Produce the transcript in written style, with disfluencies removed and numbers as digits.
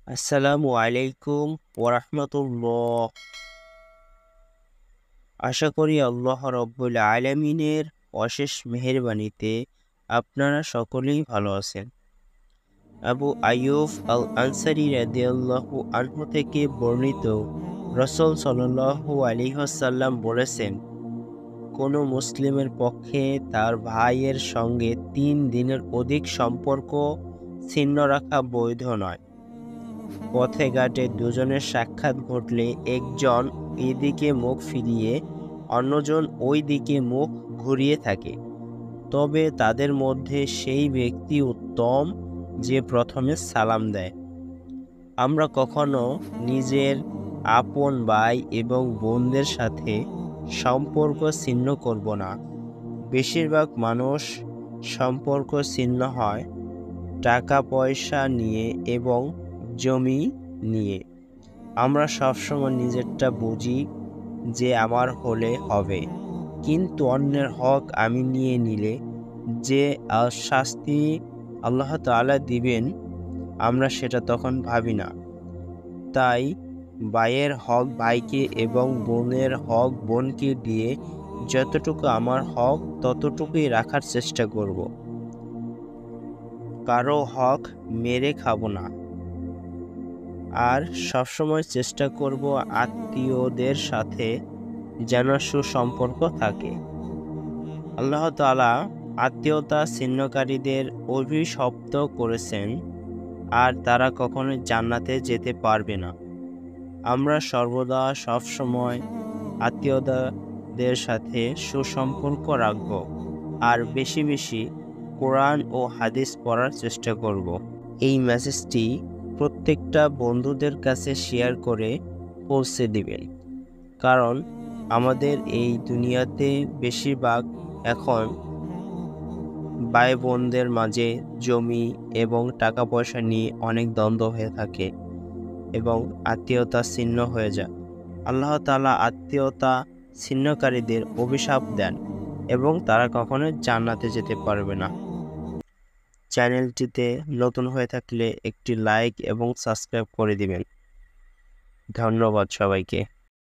আসসালামু আলাইকুম ওরহমতুল্লাহ। আশা করি আল্লাহ রব্বুল আলামিনের অশেষ মেহেরবানিতে আপনারা সকলেই ভালো আছেন। আবু আইয়ুব আল আনসারী রাদিয়াল্লাহু আনহু থেকে বর্ণিত, রাসূল সাল্লাল্লাহু আলাইহি ওয়াসাল্লাম বলেছেন, কোনো মুসলিমের পক্ষে তার ভাইয়ের সঙ্গে 3 দিনের অধিক সম্পর্ক ছিন্ন রাখা বৈধ নয়। পথে ঘাটে দুজনের সাক্ষাৎ ঘটলে একজন এদিকে মুখ ফিরিয়ে অন্যজন ওই দিকে মুখ ঘুরিয়ে থাকে, তবে তাদের মধ্যে সেই ব্যক্তি উত্তম যে প্রথমে সালাম দেয়। আমরা কখনো নিজের আপন ভাই এবং বোনদের সাথে সম্পর্ক ছিন্ন করব না। বেশিরভাগ মানুষ সম্পর্ক ছিন্ন হয় টাকা পয়সা নিয়ে এবং জমি নিয়ে। আমরা সবসময় নিজেরটা বুঝি যে আমার হলে হবে, কিন্তু অন্যের হক আমি নিয়ে নিলে যে শাস্তি আল্লাহ তাআলা দিবেন আমরা সেটা তখন ভাবি না। তাই ভাইয়ের হক ভাইকে এবং বোনের হক বোনকে দিয়ে যতটুকু আমার হক ততটুকুই রাখার চেষ্টা করব। কারো হক মেরে খাবো না। আর সবসময় চেষ্টা করব আত্মীয়দের সাথে যেন সুসম্পর্ক থাকে। আল্লাহ তাআলা আত্মীয়তা ছিন্নকারীদের অভিশপ্ত করেছেন, আর তারা কখনোই জান্নাতে যেতে পারবে না। আমরা সর্বদা সবসময় আত্মীয়দের সাথে সুসম্পর্ক রাখব, আর বেশি বেশি কোরআন ও হাদিস পড়ার চেষ্টা করব। এই মেসেজটি প্রত্যেকটা বন্ধুদের কাছে শেয়ার করে পৌঁছে দিবেন, কারণ আমাদের এই দুনিয়াতে বেশিরভাগ এখন ভাই বোনদের মাঝে জমি এবং টাকা পয়সা নিয়ে অনেক দ্বন্দ্ব হয়ে থাকে এবং আত্মীয়তা ছিন্ন হয়ে যায়। আল্লাহ তাআলা আত্মীয়তা ছিন্নকারীদের অভিশাপ দেন এবং তারা কখনো জান্নাতে যেতে পারবে না। চ্যানেলটিতে নতুন হয়ে থাকলে একটি লাইক এবং সাবস্ক্রাইব করে দিবেন। ধন্যবাদ সবাইকে।